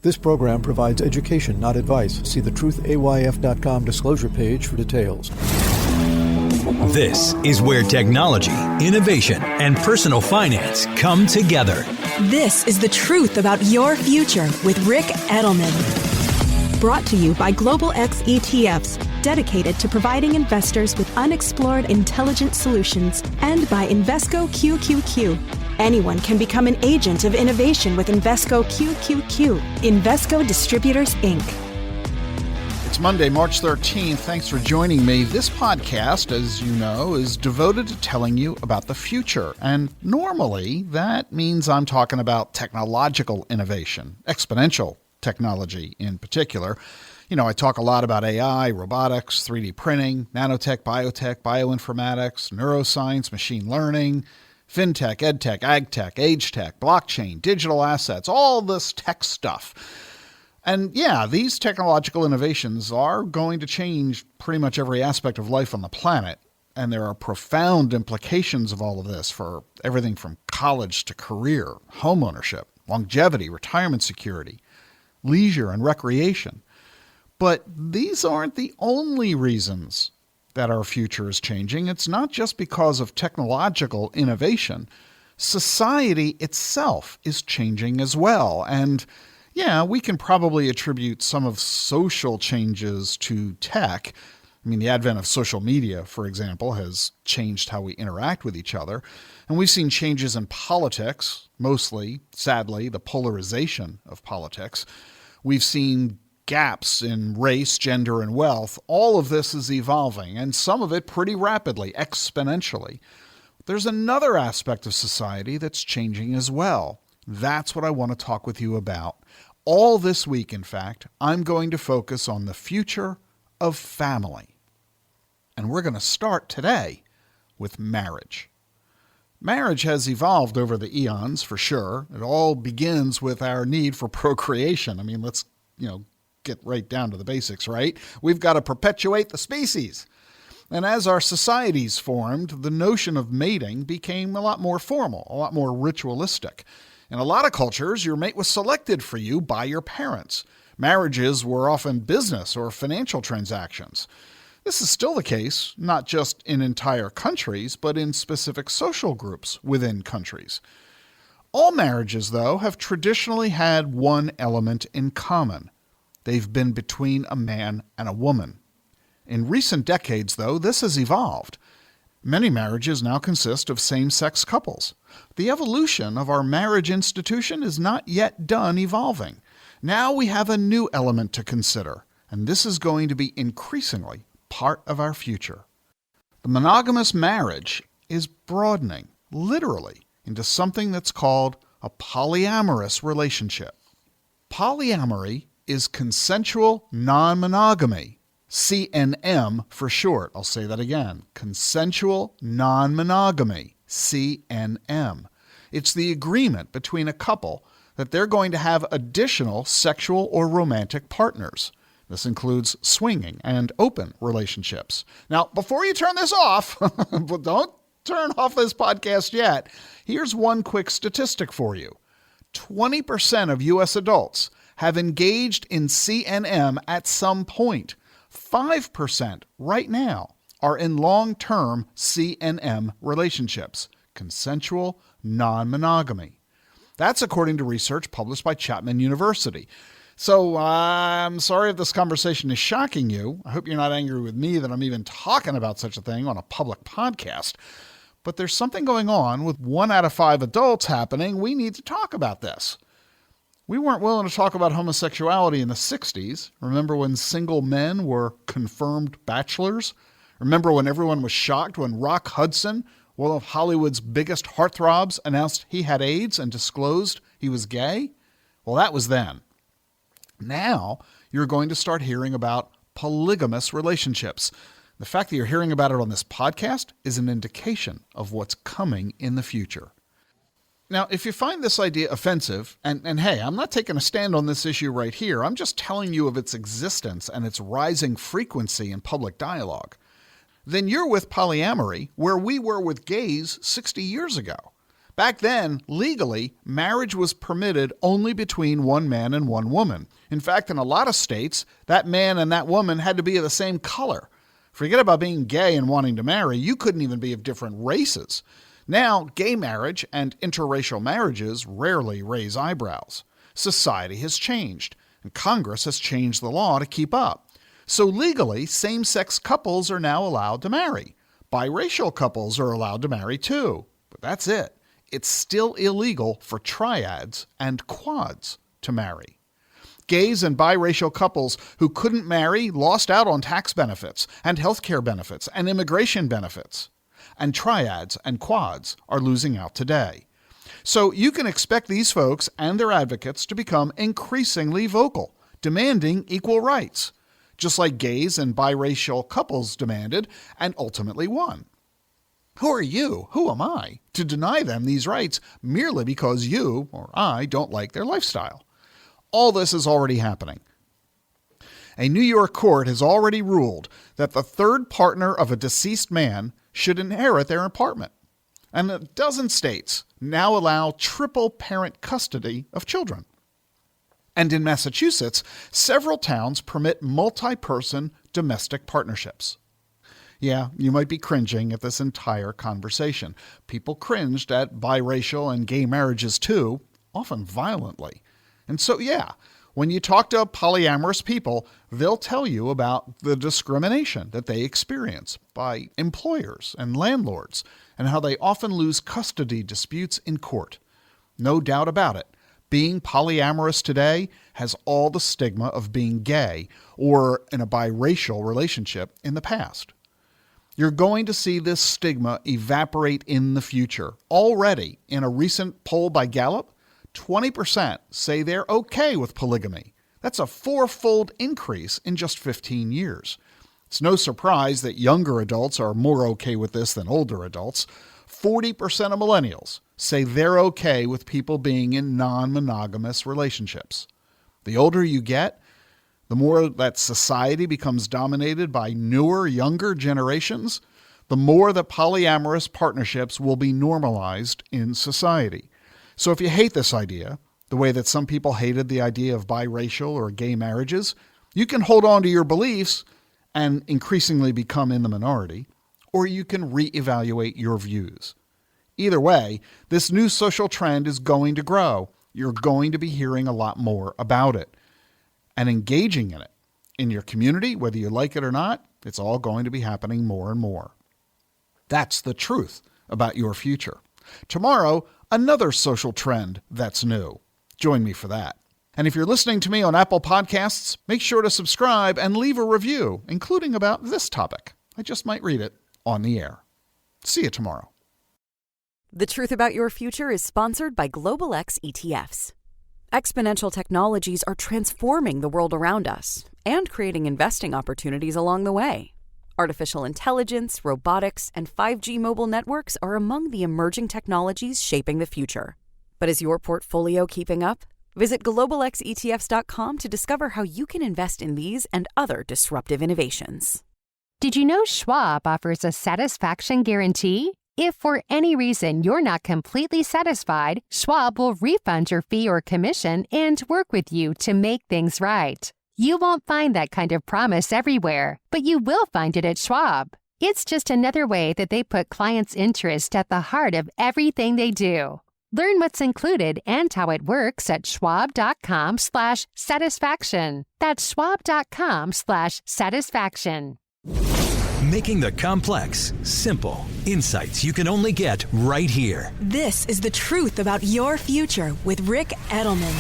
This program provides education, not advice. See the truthayf.com disclosure page for details. This is where technology, innovation, and personal finance come together. This is The Truth About Your Future with Rick Edelman. Brought to you by Global X ETFs, dedicated to providing investors with unexplored intelligent solutions, and by Invesco QQQ. Anyone can become an agent of innovation with Invesco QQQ. Invesco Distributors, Inc. It's Monday, March 13th. Thanks for joining me. This podcast, as you know, is devoted to telling you about the future. And normally, that means I'm talking about technological innovation, exponential technology in particular. You know, I talk a lot about AI, robotics, 3D printing, nanotech, biotech, bioinformatics, neuroscience, machine learning, fintech, edtech, agtech, age tech, blockchain, digital assets, all this tech stuff. And yeah, these technological innovations are going to change pretty much every aspect of life on the planet. And there are profound implications of all of this for everything from college to career, home ownership, longevity, retirement security, leisure and recreation. But these aren't the only reasons that our future is changing. It's not just because of technological innovation. Society itself is changing as well. And yeah, we can probably attribute some of social changes to tech. I mean, the advent of social media, for example, has changed how we interact with each other. And we've seen changes in politics, mostly, sadly, the polarization of politics. We've seen gaps in race, gender, and wealth. All of this is evolving, and some of it pretty rapidly, exponentially. There's another aspect of society that's changing as well. That's what I want to talk with you about. All this week, in fact, I'm going to focus on the future of family. And we're going to start today with marriage. Marriage has evolved over the eons, for sure. It all begins with our need for procreation. I mean, let's, get right down to the basics, right? We've got to perpetuate the species. And as our societies formed, the notion of mating became a lot more formal, a lot more ritualistic. In a lot of cultures, your mate was selected for you by your parents. Marriages were often business or financial transactions. This is still the case, not just in entire countries, but in specific social groups within countries. All marriages, though, have traditionally had one element in common. They've been between a man and a woman. In recent decades, though, this has evolved. Many marriages now consist of same-sex couples. The evolution of our marriage institution is not yet done evolving. Now we have a new element to consider, and this is going to be increasingly part of our future. The monogamous marriage is broadening, literally, into something that's called a polyamorous relationship. Polyamory is consensual non-monogamy, CNM for short. I'll say that again. Consensual non-monogamy, CNM. It's the agreement between a couple that they're going to have additional sexual or romantic partners. This includes swinging and open relationships. Now, before you turn this off, don't turn off this podcast yet, here's one quick statistic for you. 20% of U.S. adults have engaged in CNM at some point. 5% right now are in long-term CNM relationships, consensual non-monogamy. That's according to research published by Chapman University. So I'm sorry if this conversation is shocking you. I hope you're not angry with me that I'm even talking about such a thing on a public podcast. But there's something going on with 1 out of 5 adults happening. We need to talk about this. We weren't willing to talk about homosexuality in the 60s. Remember when single men were confirmed bachelors? Remember when everyone was shocked when Rock Hudson, one of Hollywood's biggest heartthrobs, announced he had AIDS and disclosed he was gay? Well, that was then. Now, you're going to start hearing about polygamous relationships. The fact that you're hearing about it on this podcast is an indication of what's coming in the future. Now, if you find this idea offensive, and hey, I'm not taking a stand on this issue right here, I'm just telling you of its existence and its rising frequency in public dialogue, then you're with polyamory where we were with gays 60 years ago. Back then, legally, marriage was permitted only between one man and one woman. In fact, in a lot of states, that man and that woman had to be of the same color. Forget about being gay and wanting to marry. You couldn't even be of different races. Now, gay marriage and interracial marriages rarely raise eyebrows. Society has changed, and Congress has changed the law to keep up. So legally, same-sex couples are now allowed to marry. Biracial couples are allowed to marry too. But that's it. It's still illegal for triads and quads to marry. Gays and biracial couples who couldn't marry lost out on tax benefits and health care benefits and immigration benefits. And triads and quads are losing out today. So you can expect these folks and their advocates to become increasingly vocal, demanding equal rights, just like gays and biracial couples demanded and ultimately won. Who are you, who am I, to deny them these rights merely because you or I don't like their lifestyle? All this is already happening. A New York court has already ruled that the third partner of a deceased man should inherit their apartment. And a dozen states now allow triple parent custody of children. And in Massachusetts, several towns permit multi-person domestic partnerships. Yeah, you might be cringing at this entire conversation. People cringed at biracial and gay marriages too, often violently. And so, yeah, when you talk to polyamorous people, they'll tell you about the discrimination that they experience by employers and landlords and how they often lose custody disputes in court. No doubt about it. Being polyamorous today has all the stigma of being gay or in a biracial relationship in the past. You're going to see this stigma evaporate in the future. Already, in a recent poll by Gallup, 20% say they're okay with polygamy. That's a 4-fold increase in just 15 years. It's no surprise that younger adults are more okay with this than older adults. 40% of millennials say they're okay with people being in non-monogamous relationships. The older you get, the more that society becomes dominated by newer, younger generations, the more that polyamorous partnerships will be normalized in society. So if you hate this idea, the way that some people hated the idea of biracial or gay marriages, you can hold on to your beliefs and increasingly become in the minority, or you can reevaluate your views. Either way, this new social trend is going to grow. You're going to be hearing a lot more about it and engaging in it. In your community, whether you like it or not, it's all going to be happening more and more. That's the truth about your future. Tomorrow, another social trend that's new. Join me for that. And if you're listening to me on Apple Podcasts, make sure to subscribe and leave a review, including about this topic. I just might read it on the air. See you tomorrow. The Truth About Your Future is sponsored by Global X ETFs. Exponential technologies are transforming the world around us and creating investing opportunities along the way. Artificial intelligence, robotics, and 5G mobile networks are among the emerging technologies shaping the future. But is your portfolio keeping up? Visit globalxetfs.com to discover how you can invest in these and other disruptive innovations. Did you know Schwab offers a satisfaction guarantee? If for any reason you're not completely satisfied, Schwab will refund your fee or commission and work with you to make things right. You won't find that kind of promise everywhere, but you will find it at Schwab. It's just another way that they put clients' interest at the heart of everything they do. Learn what's included and how it works at schwab.com/satisfaction. That's schwab.com/satisfaction. Making the complex simple. Insights you can only get right here. This is The Truth About Your Future with Rick Edelman.